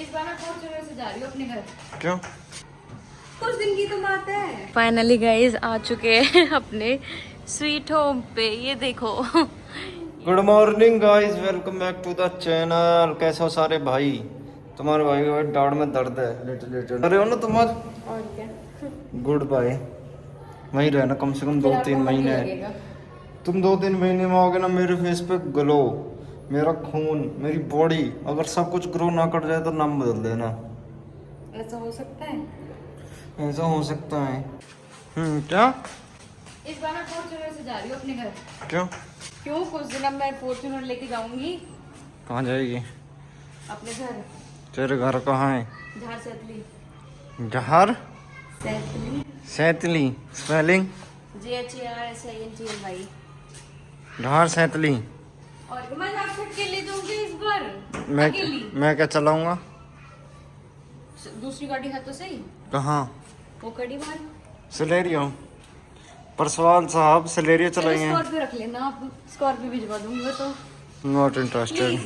इस बार मैं फॉर्च्यूनर से जा रही हूँ अपने घर। क्यों? कुछ दिन की तो बात है। फाइनली गाइस आ चुके हैं अपने स्वीट होम पे। ये देखो good morning guys, welcome back to the channel. कैसे हो सारे भाई? तुम्हारे भाई को दाढ़ में दर्द है, लिटिल लिटिल। अरे हो ना तुम्हारे? और क्या? Good bye. वहीं रहना कम से कम 2-3 महीने। तुम 2-3 महीने में आओगे ना, मेरे फेस पे ग्लो, मेरा खून, मेरी बॉडी, अगर सब कुछ ग्रो ना कर जाए तो नाम बदल देना। ऐसा हो सकता है? ऐसा हो सकता है। क्या? इस बार मैं फॉर्च्यूनर से जा रही हूँ अपने घर। क्यों? क्यों? कुछ दिन अब मैं फॉर्च्यूनर लेके जाऊंगी कहाँ जाएगी? अपने घर। तेरे घर कहाँ है? झार सैतली। जहर सैतली। सैतली स्पेलिंग? JHARSINTLY। जहर सैतली। और मैं आपको अकेले दूंगी इस बार। अकेली। मैं क्या चलाऊंगा? दूसरी गाड़ी है तो सही। कहाँ? वो कड़ी बाहर। सलेरियो। परसवाल साहब सलेरियो चलाइए। स्कॉर्पियो रख लेना आप, स्कॉर्पियो भिजवा दूंगा तो। Not interested. प्लीज,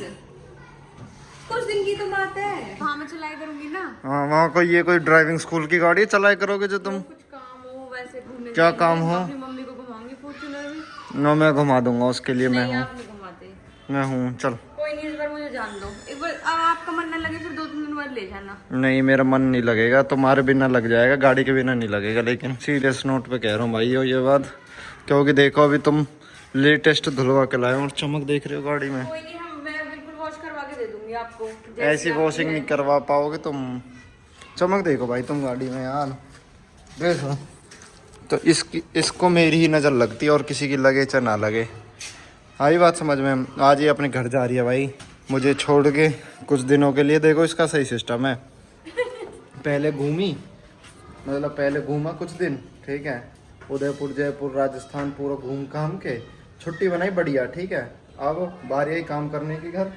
कुछ दिन की तो बात है। हाँ मैं चलाई करूंगी ना। हाँ, वहाँ कोई ड्राइविंग स्कूल की गाड़ी चलाया करोगे जो तुम? कुछ काम हो वैसे घूमने। क्या काम हो? अपनी मम्मी को घुमाऊंगी फॉर्च्यूनर में। नो, मैं घुमा दूंगा, उसके लिए मैं नहीं हूँ। आप नहीं घुमाते। मैं हूँ, चल। कोई नहीं, इस बार मुझे जान दो एक बार। अब आपका मन न लगे फिर 2-3 दिन बाद ले जाना। नहीं, मेरा मन नहीं लगेगा, तुम्हारे बिना लग जाएगा, गाड़ी के बिना नहीं लगेगा। लेकिन सीरियस नोट पे कह रहा हूँ भाई हो ये बात, क्योंकि देखो अभी तुम लेटेस्ट धुलवा के लाए हो और चमक देख रहे हो गाड़ी में। कोई नहीं, मैं बिल्कुल वॉश करवा के दे दूंगी आपको। ऐसी वॉशिंग नहीं करवा पाओगे तुम। चमक देखो भाई तुम गाड़ी में यार, देखो। तो इसको मेरी ही नज़र लगती है, और किसी की लगे चाहे ना लगे। आई बात समझ में? आज ये अपने घर जा रही है भाई, मुझे छोड़ के कुछ दिनों के लिए। देखो इसका सही सिस्टम है। पहले घूमा कुछ दिन, ठीक है, उदयपुर, जयपुर, राजस्थान पूरा घूम घाम के छुट्टी बनाई बढ़िया, ठीक है। अब बारी आई काम करने की घर,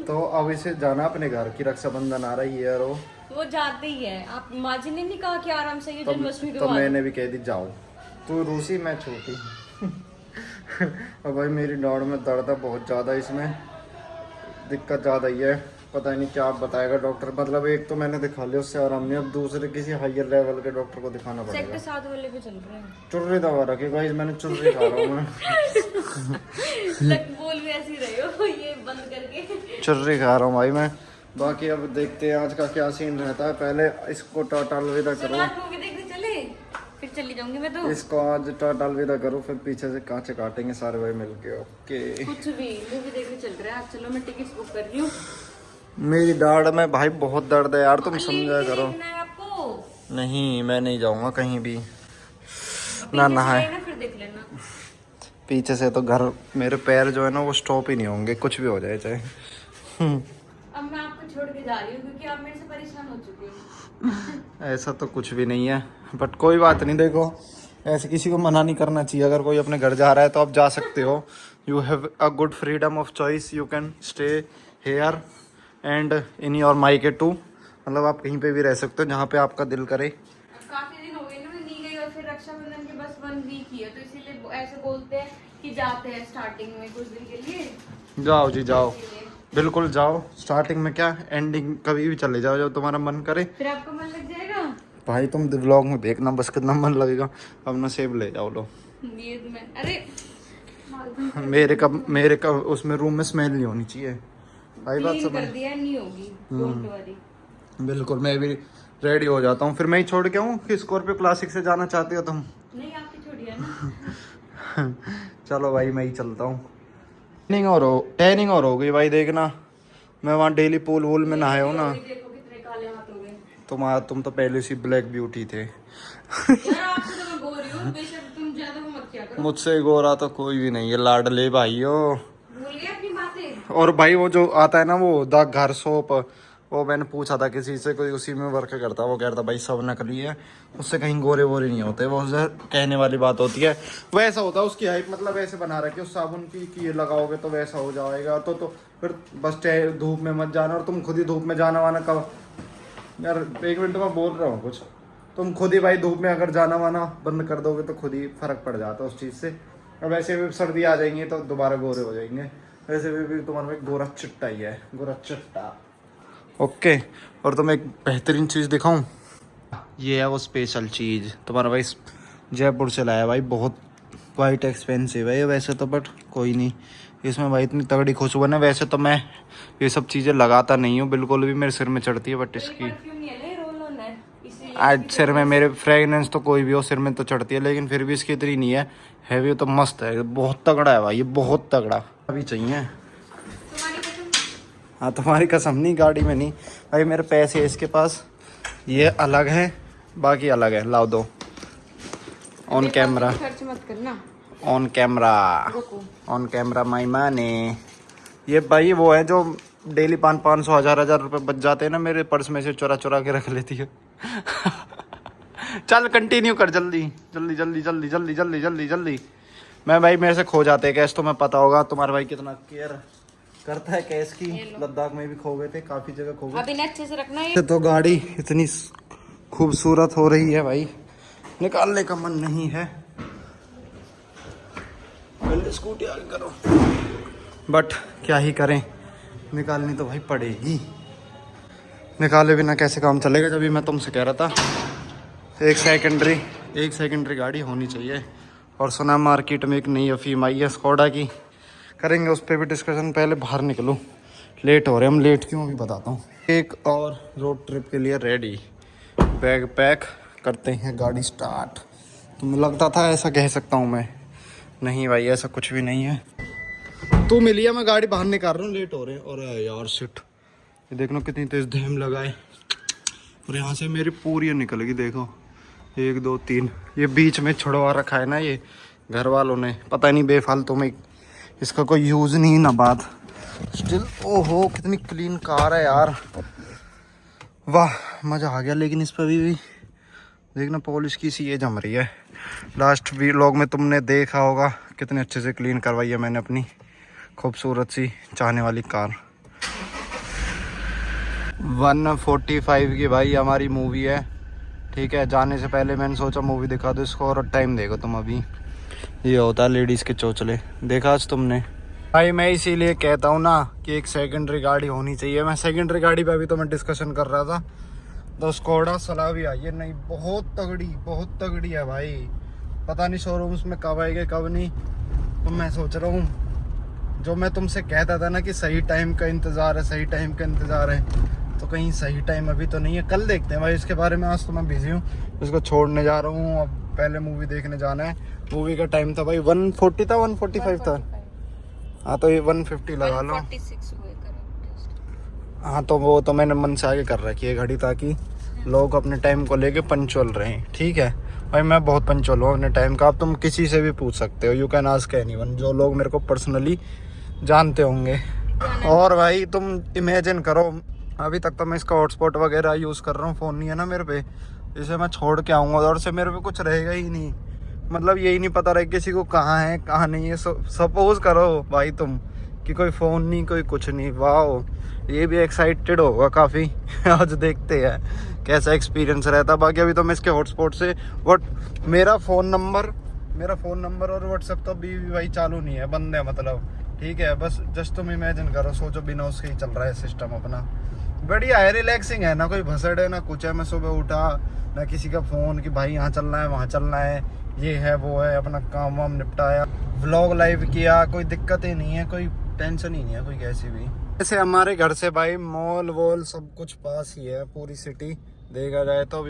तो अब इसे जाना अपने घर की। रक्षाबंधन आ रही है और वो जाते ही है। आप माँ जी ने नहीं कहा कि आराम से ये जन्माष्टमी तो मैंने भी कह दी जाओ, तू रूसी मैं छोटी। और भाई मेरी दाढ़ में दर्द है बहुत ज़्यादा, इसमें दिक्कत ज़्यादा ही है। पता नहीं क्या बताएगा डॉक्टर। मतलब एक तो मैंने दिखा लिया, उससे आराम नहीं, अब दूसरे किसी हायर लेवल के डॉक्टर को दिखाना पड़ेगा। सेक्टर 7 वाले पे चल रहे हैं। चुर्री दवा रखी गाइस, मैंने चुर्री खा रहा हूँ मैं। बोल भी ऐसे ही रहे हो ये बंद करके। चुर्री खा रहा हूँ भाई मैं। बाकी अब देखते हैं आज का क्या सीन रहता है। पहले इसको टाटा अलविदा करो। मूवी देखने चले, फिर चली जाऊंगी मैं तो। इसको आज टाटा अलविदा करो, फिर पीछे से कांचे काटेंगे सारे भाई मिलके। ओके, कुछ भी मूवी देखने चल रहे हैं आज। चलो मैं टिकट्स बुक कर रही हूँ। मेरी दाढ़ में भाई बहुत दर्द है यार, तुम समझा करो। देखना है आपको? नहीं, मैं नहीं जाऊंगा कहीं भी ना पीछे से नहाए। ना फिर देख लेना। पीछे से तो घर, मेरे पैर जो है ना वो स्टॉप ही नहीं होंगे, कुछ भी हो जाए चाहे। अब मैं आपको छोड़ के जा रही हूँ क्योंकि आप मेरे से परेशान हो चुके हो। ऐसा तो कुछ भी नहीं है, बट कोई बात नहीं। देखो, ऐसे किसी को मना नहीं करना चाहिए। अगर कोई अपने घर जा रहा है तो आप जा सकते हो। You have a good freedom of choice, you can stay here and in your माइके टू। मतलब आप कहीं पे भी रह सकते हो जहाँ पे आपका दिल करे। काफी दिन हो गए ना मैं नहीं गई, और फिर रक्षाबंधन के बस 1 वीक ही है, तो इसीलिए ऐसे बोलते हैं कि जाते हैं स्टार्टिंग में कुछ दिन के लिए। जाओ जी जाओ, बिल्कुल जाओ। स्टार्टिंग में क्या, एंडिंग कभी भी चले जाओ जब तुम्हारा मन करे। फिर आपको मन लग जाएगा भाई तुम व्लॉग में देखना बस कितना मन लगेगा। अपना सेब ले जाओ लो। ये तो मैं, अरे मेरे का उसमें रूम में स्मेल नहीं होनी चाहिए भाई। बात क्लीन समझ? कर दिया, नहीं होगी, डोंट वरी। बिल्कुल, मैं भी रेडी हो जाता हूँ। फिर मैं ही छोड़ के आऊँ कि स्कॉर्पियो क्लासिक से जाना चाहते हो तुम? नहीं आपकी छोड़िए ना। चलो भाई, मैं ही चलता हूँ। टैनिंग और हो गई भाई, देखना। मैं वहाँ डेली पूल वूल में नहाया हूँ ना। देखो कितने काले हाथ हो गए। तुम तो पहले से ब्लैक ब्यूटी थे। यार आपसे तो मैं गोरी हूँ, बेशक तुम ज्यादा वो मत किया करो। मुझसे गोरा तो कोई भी नहीं है, लाडले भाइयों। भूल गए अपनी बातें। और भाई वो जो आता है ना वो द घर सोप, वो मैंने पूछा था किसी से, कोई उसी में वर्क करता, वो कह रहा था भाई सब नकली है, उससे कहीं गोरे वोरे नहीं होते। वो कहने वाली बात होती है, वैसा होता है उसकी हाइप। मतलब ऐसे बना रखी उस साबुन की कि ये लगाओगे तो वैसा हो जाएगा। तो फिर बस धूप में मत जाना। और तुम खुद ही धूप में जाना वाना कब यार, 1 मिनट में बोल रहा हूँ कुछ। तुम खुद ही भाई धूप में अगर जाना वाना बंद कर दोगे तो खुद ही फर्क पड़ जाता है उस चीज़ से। अब वैसे भी सर्दी आ जाएंगी तो दोबारा गोरे हो जाएंगे। वैसे भी तुम्हारा गोरा चिट्टा ही है, गोरा चिट्टा। ओके, और तुम्हें एक बेहतरीन चीज़ दिखाऊं, ये है वो स्पेशल चीज़ तुम्हारा भाई जयपुर से लाया भाई। बहुत वाइट एक्सपेंसिव है ये वैसे तो, बट कोई नहीं, इसमें भाई इतनी तगड़ी खुशबू है ना। वैसे तो मैं ये सब चीज़ें लगाता नहीं हूँ बिल्कुल भी, मेरे सिर में चढ़ती है, बट इसकी आज सिर में मेरे फ्रेगनेंस तो कोई भी हो सिर में तो चढ़ती है, लेकिन फिर भी इसकी इतनी नहीं है हैवी, तो मस्त है, बहुत तगड़ा है भाई ये, बहुत तगड़ा। अभी चाहिए हाँ, तुम्हारी कसम नहीं, गाड़ी में नहीं भाई, मेरे पैसे है इसके पास, ये अलग है बाकी अलग है, लाओ दो। ऑन कैमरा खर्च मत करना, ऑन कैमरा, ऑन कैमरा माई माने। ये भाई वो है जो डेली 500 1000 रुपए बच जाते हैं ना, मेरे पर्स में से चुरा चुरा के रख लेती है। चल कंटिन्यू कर जल्दी जल्दी जल्दी जल्दी जल्दी जल्दी जल्दी जल्दी। मैं भाई मेरे से खो जाते हैं कैश, तुम्हें पता होगा, तुम्हारा भाई कितना केयर करता है कैश की। लद्दाख में भी खो गए थे, काफी जगह खो गए। अब इन्हें अच्छे से रखना है। तो गाड़ी इतनी खूबसूरत हो रही है भाई, निकालने का मन नहीं है। पहले स्कूटी आगे करो, बट क्या ही करें, निकालनी तो भाई पड़ेगी, निकाले बिना कैसे काम चलेगा। जब भी मैं तुमसे कह रहा था एक सेकेंडरी गाड़ी होनी चाहिए। और सुना मार्केट में एक नई अफीम आई है स्कोडा की, करेंगे उस पर भी डिस्कशन। पहले बाहर निकलो, लेट हो रहे हम, लेट क्यों अभी बताता हूँ। एक और रोड ट्रिप के लिए रेडी, बैग पैक करते हैं, गाड़ी स्टार्ट। तुम्हें लगता था ऐसा कह सकता हूँ मैं, नहीं भाई ऐसा कुछ भी नहीं है। तू मिली है, मैं गाड़ी बाहर निकाल रहा हूँ, लेट हो रहे हैं। और यार शिट, ये देखना कितनी तेज धैम लगाए, और यहाँ से मेरी पूरी निकल गई, देखो 1 2 3। ये बीच में छुड़वा रखा है ना ये घर वालों ने, पता नहीं बेफालतू में, इसका कोई यूज़ नहीं ना बात। स्टिल ओहो कितनी क्लीन कार है यार, वाह मज़ा आ गया। लेकिन इस पर भी देखना पॉलिश की सी ये जम रही है। लास्ट व्लॉग में तुमने देखा होगा कितने अच्छे से क्लीन करवाई है मैंने अपनी खूबसूरत सी चाहने वाली कार। 1:45 की भाई हमारी मूवी है, ठीक है। जाने से पहले मैंने सोचा मूवी दिखा दो इसको, और टाइम देखो तुम अभी, ये होता है लेडीज़ के चोचले। देखा आज तुमने भाई, मैं इसीलिए कहता हूँ ना कि एक सेकेंडरी गाड़ी होनी चाहिए। मैं सेकेंडरी गाड़ी पे अभी तो मैं डिस्कशन कर रहा था, तो स्कोडा सलाविया ये नहीं, बहुत तगड़ी है भाई। पता नहीं शोरूम्स में कब आएगा कब नहीं, तो मैं सोच रहा हूँ जो मैं तुमसे कहता था ना कि सही टाइम का इंतज़ार है, सही टाइम का इंतज़ार है, तो कहीं सही टाइम अभी तो नहीं है। कल देखते हैं भाई इसके बारे में, आज तो मैं बिजी हूँ, इसको छोड़ने जा रहा हूँ। अब पहले मूवी देखने जाना है। मूवी का टाइम था भाई 1:40 था, 1:45 था, हाँ तो ये 1:50 लगा लो। 1:46 हाँ तो वो तो मैंने मन से आगे कर रखी है घड़ी, ताकि लोग अपने टाइम को लेके पंचुअल रहें, ठीक है भाई। मैं बहुत पंचुअल हूँ अपने टाइम का, अब तुम किसी से भी पूछ सकते हो, यू कैन आस्क एनीवन, जो लोग मेरे को पर्सनली जानते होंगे। और भाई तुम इमेजिन करो, अभी तक तो मैं इसका हॉटस्पॉट वगैरह यूज़ कर रहा हूँ, फ़ोन नहीं है ना मेरे पे, इसे मैं छोड़ के आऊँगा और से मेरे पे कुछ रहेगा ही नहीं, मतलब यही नहीं पता रहे किसी को कहाँ है कहाँ नहीं है। सपोज करो भाई तुम कि कोई फ़ोन नहीं कोई कुछ नहीं, वाह ये भी एक्साइटेड होगा काफ़ी। आज देखते हैं कैसा एक्सपीरियंस रहता। बाकी अभी तो मैं इसके हॉटस्पॉट से मेरा फ़ोन नंबर और व्हाट्सएप तो अभी भी भाई चालू नहीं है, बंद है मतलब, ठीक है। बस जस्ट तुम इमेजिन करो, सोचो बिना उसके ही चल रहा है सिस्टम अपना, बढ़िया है, रिलैक्सिंग है, ना कोई भसड़ है ना कुछ है। मैं सुबह उठा ना किसी का फ़ोन कि भाई यहाँ चलना है वहाँ चलना है, ये है वो है, अपना काम वाम निपटाया, व्लॉग लाइव किया, कोई दिक्कत ही नहीं है, कोई टेंशन ही नहीं है कोई कैसी भी। जैसे हमारे घर से भाई मॉल वॉल सब कुछ पास ही है, पूरी सिटी देखा जाए तो।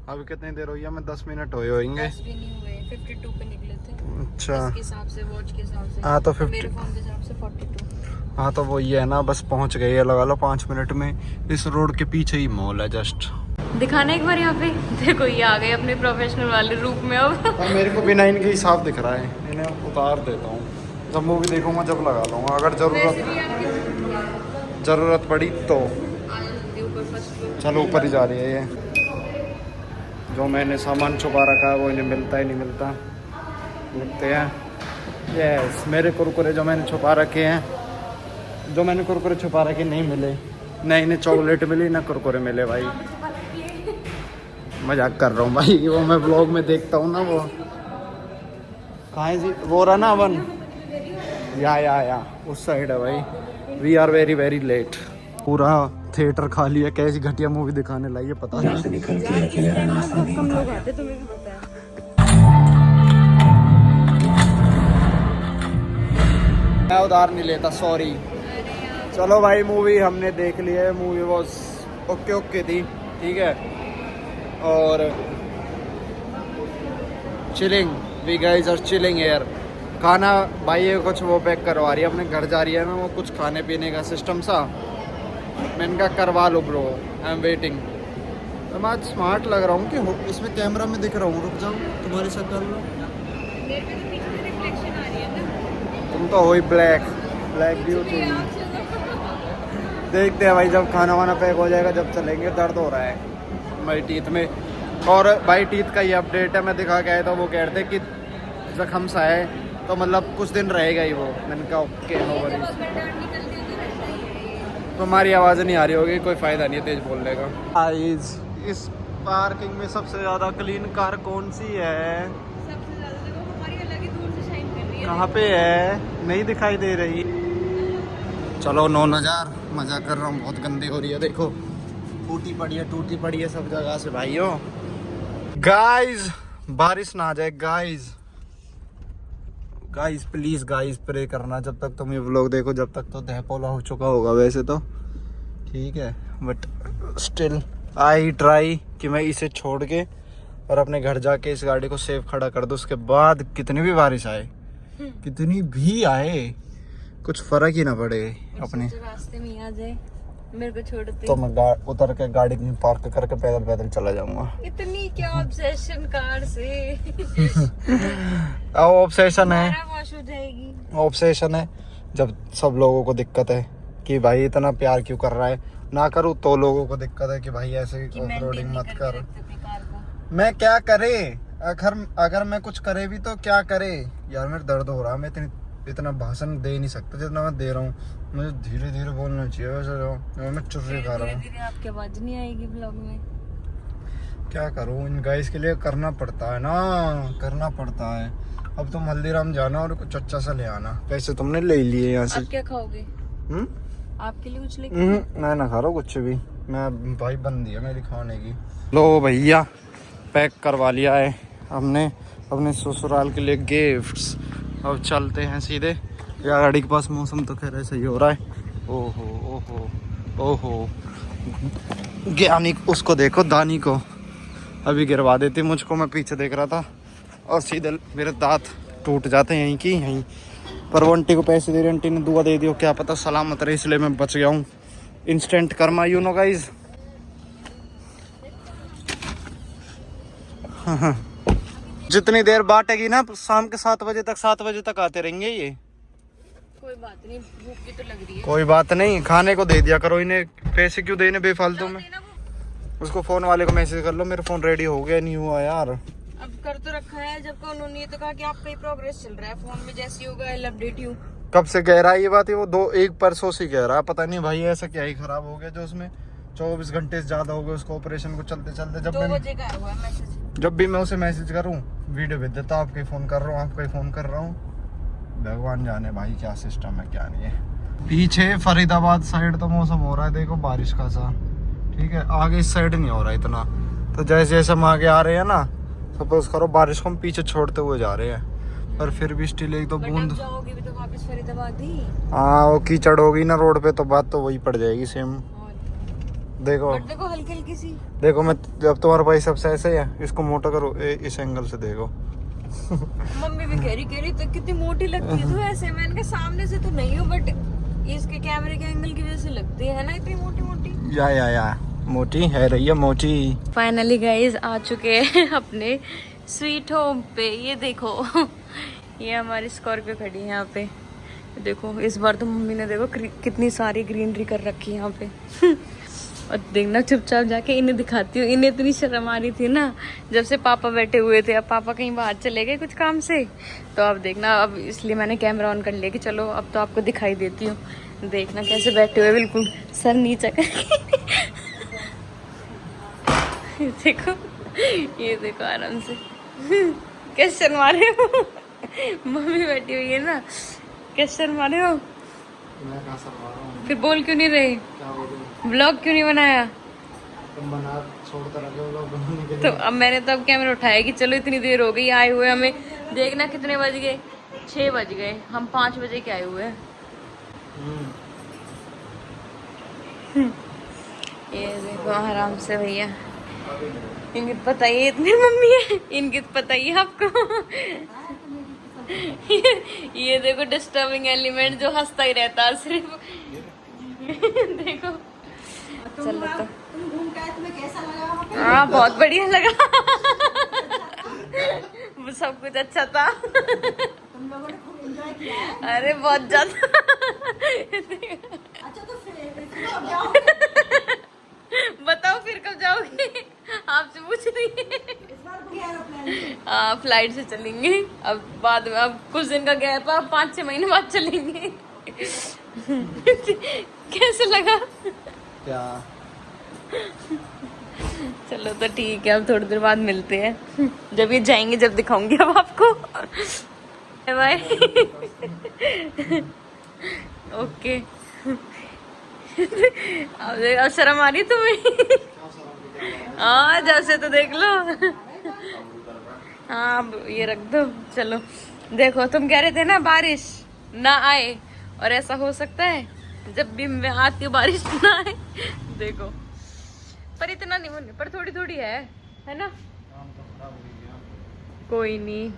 अभी कितनी देर हुई है, मैं 10 मिनट हुए होंगे। 52 पे निकले थे। अच्छा इसके हिसाब से, वॉच के हिसाब से, हाँ तो 50, मेरे फोन के हिसाब से 42। हाँ तो वो ये है ना, बस पहुंच गए है, लगा लो 5 मिनट में। इस रोड के पीछे ही मॉल है जस्ट। दिखाना एक बार यहाँ पे, देखो ये आ गए अपने प्रोफेशनल वाले रूप में अब। मेरे को बिना इनके ही साफ दिख रहा है, इन्हें उतार देता हूँ, जब मूवी देखूंगा जब लगा लूँगा, अगर ज़रूरत पड़ी तो। चलो ऊपर ही जा रही है ये, जो मैंने सामान छुपा रखा है वो इन्हें मिलता ही नहीं मिलता, लिखते हैं यस। मेरे कुरकुरे जो मैंने छुपा रखे हैं, जो मैंने कुरकुरे छुपा रखे नहीं मिले, ना इन्हें चॉकलेट मिली ना कुरकुरे मिले भाई। मजाक कर रहा हूँ भाई, वो मैं ब्लॉग में देखता हूँ ना, वो कहाँ है जी, वो रहा ना वन, या उस साइड है भाई। We are very very late, पूरा थिएटर खाली है। कैसी घटिया मूवी दिखाने लाई है पता नहीं। कम लोग आते, तुम्हें भी पता है। मैं उधार नहीं लेता, सॉरी। चलो भाई मूवी हमने देख ली है। मूवी वॉज ओके थी, ठीक है। और chilling, we guys are chilling here. खाना भाई ये कुछ वो पैक करवा रही है, अपने घर जा रही है ना, वो कुछ खाने पीने का सिस्टम सा। मैंने कहा करवा लो ब्रो, आई एम वेटिंग। तो मैं आज स्मार्ट लग रहा हूँ कि इसमें कैमरा में दिख रहा हूँ। रुक जाओ, तुम्हारी शक्ल तुम तो हो ही ब्लैक ब्यूटी। देखते हैं भाई, जब खाना वाना पैक हो जाएगा, जब चलेंगे। दर्द हो रहा है भाई टीथ में। और भाई टीथ का ये अपडेट है, मैं दिखा के आया था। वो कह रहे थे कि जख्म सा है तो मतलब कुछ दिन रहेगा ही वो। मैंने कहा ओके नो वरीज। तुम्हारी आवाज़ नहीं आ रही होगी, कोई फ़ायदा नहीं है तेज बोलने का। इस पार्किंग में सबसे ज़्यादा क्लीन कार कौन सी है? सबसे ज्यादा देखो हमारी अलग ही दूर से शाइन कर रही है। कहाँ पे है? नहीं दिखाई दे रही। चलो 9000 मजा कर रहा हूँ, बहुत गंदी हो रही है। देखो टूटी पड़ी है सब जगह से भाइयों। गाइस बारिश ना आ जाए गाइस प्लीज गाइस प्रे करना जब तक तुम ये व्लॉग देखो। जब तक तो दहपोला हो चुका होगा वैसे तो, ठीक है। बट स्टिल आई ट्राई कि मैं इसे छोड़ के और अपने घर जाके इस गाड़ी को सेफ खड़ा कर दूं। उसके बाद कितनी भी बारिश आए, कितनी भी आए, कुछ फर्क ही ना पड़े अपने रास्ते में आ जाए मेरे को छोड़ते तो मैं उतर के गाड़ी पार्क करके पैदल चला जाऊंगा। इतनी क्या ऑब्सेशन कार से। ऑब्सेशन है, वॉश हो जाएगी। ऑब्सेशन है। जब सब लोगों को दिक्कत है कि भाई इतना प्यार क्यों कर रहा है, ना करूँ तो लोगों को दिक्कत है कि भाई ऐसे ऑफ रोडिंग मत कर। मैं क्या करे, अगर मैं कुछ करे भी तो क्या करे यार। मेरा दर्द हो रहा है, मैं इतना भाषण दे नहीं सकता जितना मैं दे रहा हूँ। मुझे धीरे धीरे बोलना चाहिए वैसे। मैं चुर्री खा रहा हूँ। आपकी आवाज नहीं आएगी ब्लॉग में। क्या करूँ, इन गाइस के लिए करना पड़ता है ना, करना पड़ता है। अब तुम हल्दीराम जाना और कुछ अच्छा सा ले आना। पैसे तुमने ले लिए यहाँ से। आप क्या खाओगे? आपके लिए कुछ लेके? मैं ना खा रहा हूँ कुछ भी। मैं भाई बंदी है मेरी खाने की। लो भैया पैक करवा लिया है हमने अपने ससुराल के लिए गिफ्ट्स। अब चलते हैं सीधे। यार गाड़ी के पास मौसम तो खैर ऐसा ही हो रहा है। ओहो ज्ञानी उसको देखो, दानी को अभी गिरवा देती मुझको। मैं पीछे देख रहा था और सीधे मेरे दांत टूट जाते हैं यहीं। पर वो आंटी को पैसे दे रही, आंटी ने दुआ दे दी, क्या पता सलामत रहे, इसलिए मैं बच गया हूँ। Instant Karma, you know guys. जितनी देर बांटेगी ना, शाम के 7 बजे तक आते रहेंगे ये। कोई बात नहीं, भूख भी तो लग रही है। कोई बात नहीं, खाने को दे दिया करो इन्हें। पैसे क्यों देने बेफालतू में। उसको फोन वाले को मैसेज कर लो, मेरा फोन रेडी हो गया नहीं हुआ यार। अब कर तो रखा है, जबकि उन्होंने ये तो कहा कि आपका ही प्रोग्रेस चल रहा है फोन में, जैसे ही होगा आई विल अपडेट यू। कब से कह रहा है ये बात है वो? एक परसों से कह रहा है। पता नहीं भाई ऐसा क्या ही खराब हो गया जो उसमें 24 घंटे से ज्यादा हो गए उसको ऑपरेशन को चलते। 2 बजे का हुआ मैसेज। जब भी मैं उसे मैसेज करूं वीडियो भेज देता, आपका ही फोन कर रहा हूँ। भगवान जाने भाई क्या सिस्टम है क्या नहीं है। पीछे फरीदाबाद साइड तो मौसम हो रहा है देखो बारिश का सा, ठीक है। आगे इस साइड नहीं हो रहा इतना। तो जैसे जैसे हम आगे आ रहे हैं ना, सपोज करो बारिश को हम पीछे छोड़ते हुए जा रहे हैं, पर फिर भी स्टिल एक दो बूंद। जाओगे भी तो वापस फरीदाबाद ही। हाँ वो कीचड़ होगी ना रोड पे, तो बात तो वही पड़ जाएगी सेम। देखो हल्की हल्की सी। देखो मैं जब तुम्हारे भाई सबसे ऐसे है, इसको मोटा करो इस एंगल से देखो। मम्मी भी कह रही तो कितनी मोटी लगती है तू ऐसे। मैंने कहा सामने से तो नहीं हो, बट इसके कैमरे के एंगल की वजह से लगती है ना इतनी मोटी। या मोटी है रही है मोटी। फाइनली गाइस आ चुके हैं अपने स्वीट होम पे। ये देखो ये हमारी स्कॉर्पियो खड़ी है यहाँ पे। देखो इस बार तो मम्मी ने देखो कितनी सारी ग्रीनरी कर रखी है यहाँ पे। और देखना चुपचाप जाके इन्हें दिखाती हूँ। इन्हें इतनी शर्म आ रही थी ना जब से पापा बैठे हुए थे। अब पापा कहीं बाहर चले गए कुछ काम से, तो अब देखना, अब इसलिए मैंने कैमरा ऑन कर लिया कि चलो अब तो आपको दिखाई देती हूँ। देखना कैसे बैठे हुए बिल्कुल सर नीचे करके। ये देखो आराम से। कैसे शर्मा रहे हो? मम्मी बैठी हुई है ना, कैसे शर्मा रहे हो? मैं कहाँ शर्मा रहा हूँ? फिर बोल क्यों नहीं रहे? क्या बोलूं? व्लॉग क्यों नहीं बनाया? तुम बना छोड़कर रखे लोग बनाने के तो लिए। अब मैंने तो अब कैमरा उठाया कि चलो इतनी देर हो गई आए हुए, हमें देखना कितने बज गए, 6 बज गए, हम 5 बजे के आए हुए हैं। ये देखो आराम से भैया, इनकी तो पता ही है इतनी मम्मी है, इनकी तो पता ही है आपको। ये देखो डिस्टर्बिंग एलिमेंट जो हंसता ही रहता है सिर्फ। देखो चलो तो तुम घूम के आए, तुम्हें कैसा लगा वहाँ पे? हाँ बहुत बढ़िया लगा। वो सब कुछ अच्छा था। तुम लोगों ने खूब एंजॉय किया है। अरे बहुत ज्यादा। अच्छा तो फिर अब जाओगे? बताओ फिर कब जाओगे? आपसे पूछ रही है। इस बार कोई एरोप्लेन से? हाँ फ्लाइट से चलेंगे अब बाद में, अब कुछ दिन का गैप है, 5-6 महीने बाद चलेंगे। कैसे लगा? क्या? चलो तो ठीक है, अब थोड़ी देर बाद मिलते हैं, जब ये जाएंगे जब दिखाऊंगी अब आपको। बाय। ओके। अब शर्म आ रही तुम्हें? हाँ जैसे तो देख लो। हाँ अब ये रख दो। चलो देखो, तुम कह रहे थे ना बारिश ना आए, और ऐसा हो सकता है जब भी मैं आती हूँ बारिश ना आए। देखो पर इतना नहीं होने पर, थोड़ी थोड़ी है ना? कोई नहीं,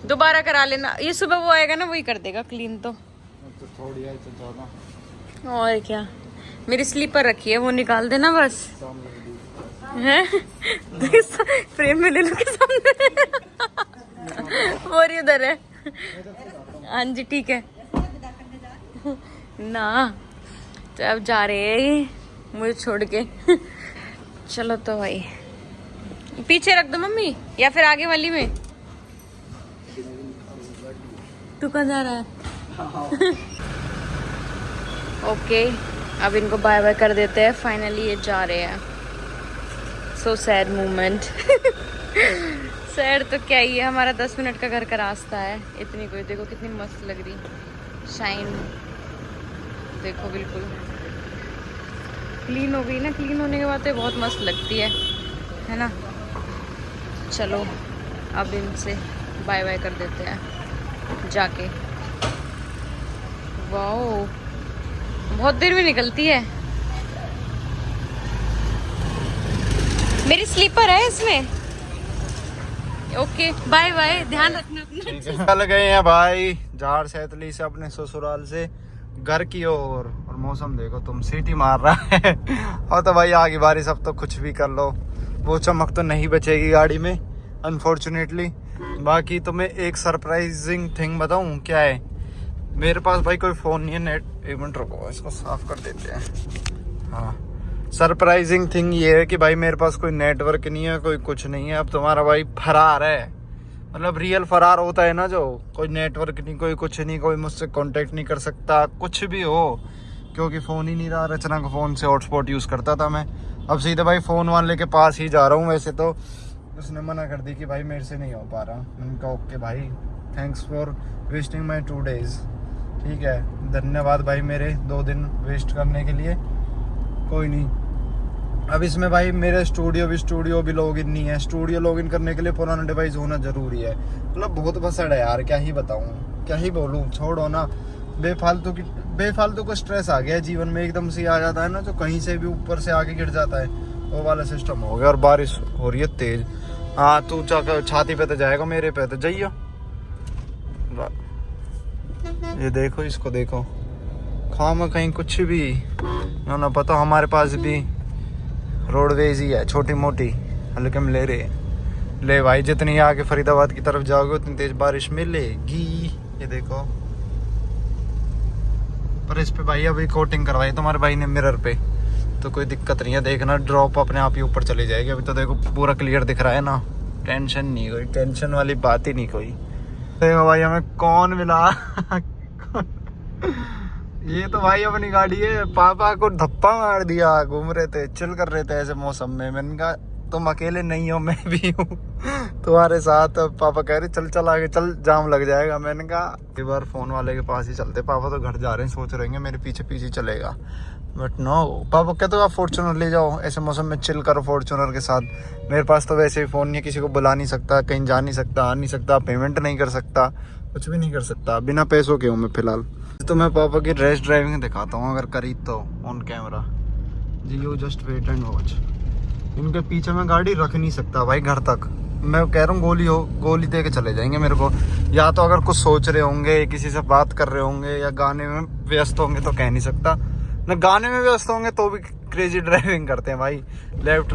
दोबारा करा लेना, ये सुबह वो आएगा ना वही कर देगा क्लीन। तो थोड़ी है तो ज्यादा। और क्या, मेरी स्लीपर रखी है वो निकाल देना बस। हैं? फ्रेम में ले लो के सामने। और इधर है। हाँ जी ठीक है ना, तो अब जा रहे हैं ये मुझे छोड़ के। चलो तो भाई, पीछे रख दो मम्मी या फिर आगे वाली में। तू कहाँ जा रहा है? ओके अब इनको बाय बाय कर देते हैं, फाइनली ये जा रहे हैं। So sad moment. सैड तो क्या ही है, हमारा 10 मिनट का घर का रास्ता है। इतनी कोई देखो कितनी मस्त लग रही शाइन, देखो बिल्कुल क्लीन हो गई ना, क्लीन होने के बाद तो बहुत मस्त लगती है ना। चलो अब इनसे बाय बाय कर देते हैं जाके। वाओ बहुत देर में निकलती है। मेरी स्लीपर है इसमें। ओके बाय बाय, ध्यान रखना अपना। चल गए हैं भाई झाड़ सैतली से अपने ससुराल से घर की ओर, और मौसम देखो तुम, सीटी मार रहा है। और तो भाई आगे बारिश, अब तो कुछ भी कर लो, वो चमक तो नहीं बचेगी गाड़ी में अनफॉर्चुनेटली। बाकी तुम्हें एक सरप्राइजिंग थिंग बताऊं क्या है, मेरे पास भाई कोई फ़ोन नहीं है, नेट। एक मिनट रुको इसको साफ कर देते हैं। हाँ सरप्राइजिंग थिंग ये है कि भाई मेरे पास कोई नेटवर्क नहीं है, कोई कुछ नहीं है। अब तुम्हारा भाई फरार है, मतलब रियल फरार होता है ना, जो कोई नेटवर्क नहीं, कोई कुछ नहीं, कोई मुझसे कांटेक्ट नहीं कर सकता, कुछ भी हो, क्योंकि फ़ोन ही नहीं रहा। रचना का फ़ोन से हॉटस्पॉट यूज़ करता था मैं, अब सीधे भाई फ़ोन वाले के पास ही जा रहा हूँ। वैसे तो उसने मना कर दी कि भाई मेरे से नहीं हो पा रहा। मैंने कहा ओके भाई, thanks for wasting my 2 days। ठीक है, धन्यवाद भाई मेरे 2 दिन वेस्ट करने के लिए। कोई नहीं, अब इसमें भाई मेरे स्टूडियो भी लॉगिन नहीं है। स्टूडियो लॉगिन करने के लिए पुराना डिवाइस होना ज़रूरी है। मतलब बहुत भसड़ है यार, क्या ही बताऊँ, क्या ही बोलूँ। छोड़ो ना, बेफालतू को स्ट्रेस आ गया जीवन में, एकदम से आ जाता है ना, जो कहीं से भी ऊपर से आके गिर जाता है, वो वाला सिस्टम हो गया। और बारिश हो रही है तेज। हाँ तू छाती पे तो जाएगा, मेरे पे तो जाइयो। ये देखो, इसको देखो, खाम कहीं कुछ भी ना पता। हमारे पास भी रोडवेज ही है, छोटी मोटी, हल्के में ले रहे। ले भाई जितनी आगे फरीदाबाद की तरफ जाओगे उतनी तेज बारिश मिलेगी। ये देखो, पर इस पे भाई अभी कोटिंग करवाई तुम्हारे भाई ने मिरर पे, तो कोई दिक्कत नहीं है। देखना ड्रॉप अपने आप ही ऊपर चली जाएगी। अभी तो देखो पूरा क्लियर दिख रहा है ना, टेंशन नहीं, कोई टेंशन वाली बात ही नहीं कोई। देखो भाई हमें कौन मिला। ये तो भाई अपनी गाड़ी है, पापा को धप्पा मार दिया। घूम रहे थे, चिल कर रहे थे ऐसे मौसम में। मैंने कहा तुम अकेले नहीं हो, मैं भी हूँ। तुम्हारे साथ। पापा कह रहे चल चल आगे चल, जाम लग जाएगा। मैंने कहा एक बार फोन वाले के पास ही चलते। पापा तो घर जा रहे हैं, सोच रहे हैं मेरे पीछे पीछे चलेगा, बट नो। पापा कहते आप फॉर्च्यूनर ले जाओ, ऐसे मौसम में चिल करो फॉर्च्यूनर के साथ। मेरे पास तो वैसे ही फ़ोन नहीं है, किसी को बुला नहीं सकता, कहीं जा नहीं सकता, आ नहीं सकता, पेमेंट नहीं कर सकता, कुछ भी नहीं कर सकता, बिना पैसों के हूँ मैं फ़िलहाल। तो मैं पापा की रेस ड्राइविंग दिखाता हूँ अगर करी तो ऑन कैमरा जी। You just wait and watch. इनके पीछे मैं गाड़ी रख नहीं सकता भाई घर तक। मैं कह रहा हूँ गोली दे के चले जाएंगे मेरे को। या तो अगर कुछ सोच रहे होंगे, किसी से बात कर रहे होंगे, या गाने में व्यस्त होंगे तो कह नहीं सकता। ना गाने में व्यस्त होंगे तो भी क्रेजी ड्राइविंग करते हैं भाई। लेफ्ट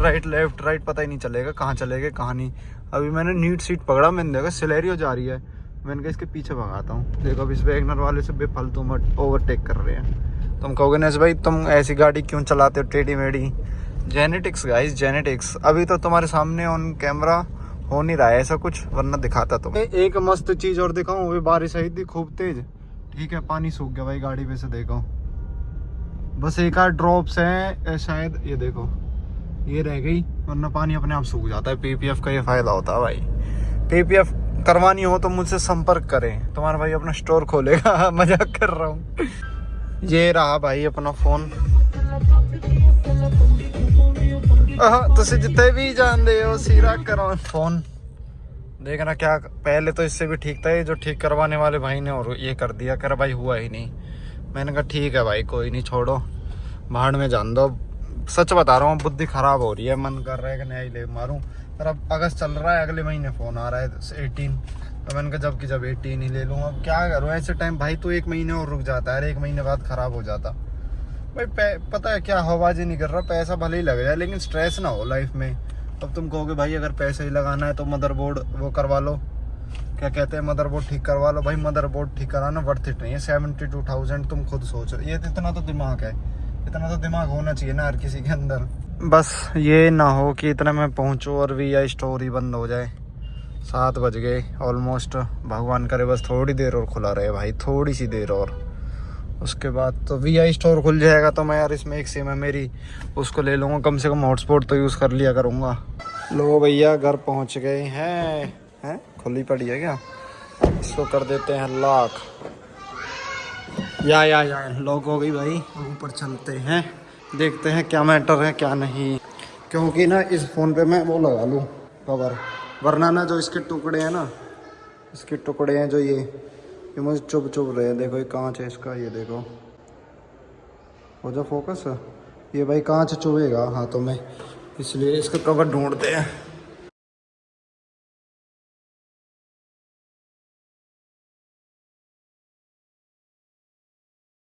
राइट पता ही नहीं चलेगा कहाँ चलेगा कहाँ नहीं। अभी मैंने नीट सीट पकड़ा, मैंने देखा सिलेरियो जा रही है, मैंने कहा इसके पीछे भगाता हूँ। देखो अब इस वैगनर वाले से बेफालतू मत ओवरटेक कर रहे हैं। तुम कहोगे नैस भाई तुम ऐसी गाड़ी क्यों चलाते हो टेढ़ी मेढ़ी। Genetics guys, genetics. अभी तो तुम्हारे सामने ऑन कैमरा हो नहीं रहा है ऐसा कुछ, वरना दिखाता तुम। एक मस्त चीज और दिखाऊं, वो बारिश आई थी खूब तेज, ठीक है, पानी सूख गया भाई गाड़ी पे से। देखो बस एक आध ड्रॉप्स हैं शायद, ये देखो ये रह गई, वरना पानी अपने आप सूख जाता है। पीपीएफ का ये फायदा होता है भाई। पीपीएफ करवानी हो तो मुझसे संपर्क करें, तुम्हारा भाई अपना स्टोर खोलेगा। मजाक कर रहा हूँ। ये रहा भाई अपना फोन। तुसी जितने भी जानते हो सीरा करो फोन। देखना क्या, पहले तो इससे भी ठीक था, ये जो ठीक करवाने वाले भाई ने और ये कर दिया, कर भाई हुआ ही नहीं। मैंने कहा ठीक है भाई कोई नहीं, छोड़ो भाड़ में जान दो। सच बता रहा हूँ बुद्धि खराब हो रही है, मन कर रहा है कि नया ही ले मारूं। पर अब अगस्त चल रहा है, अगले महीने फ़ोन आ रहा है 18। तो मैंने कहा जब 18 ही ले लूँ। अब क्या करूँ ऐसे टाइम भाई, तो एक महीने और रुक जाता है, 1 महीने बाद ख़राब हो जाता भाई। पता है क्या, हवाबाजी नहीं कर रहा, पैसा भले ही लग जाए लेकिन स्ट्रेस ना हो लाइफ में। अब तुम कहोगे भाई अगर पैसे ही लगाना है तो मदरबोर्ड वो करवा लो, क्या कहते हैं, मदरबोर्ड ठीक करवा लो। भाई मदरबोर्ड ठीक कराना वर्थ इट नहीं है, 72,000। तुम खुद सोचो, ये इतना तो दिमाग है, इतना तो दिमाग होना चाहिए ना हर किसी के अंदर। बस ये ना हो कि इतना मैं पहुंचूं और VI स्टोर ही बंद हो जाए। 7 बज गए ऑलमोस्ट। भगवान करे बस थोड़ी देर और खुला रहे भाई, थोड़ी सी देर और, उसके बाद तो VI स्टोर खुल जाएगा। तो मैं यार इसमें एक सिम है मेरी, उसको ले लूँगा, कम से कम हॉटस्पॉट तो यूज़ कर लिया करूँगा। लो भैया घर पहुँच गए हैं खुली पड़ी है क्या, इसको कर देते हैं लॉक। या लॉक हो गई भाई। ऊपर चलते हैं, देखते हैं क्या मैटर है क्या नहीं। क्योंकि ना इस फ़ोन पे मैं वो लगा लूँ कवर, वरना ना जो इसके टुकड़े हैं ना, इसके टुकड़े हैं जो ये मुझे चुभ रहे हैं। देखो ये कांच है इसका, ये देखो हो जा फोकस, ये भाई कांच चुभेगा हाथों में, इसलिए इसका कवर ढूंढते हैं।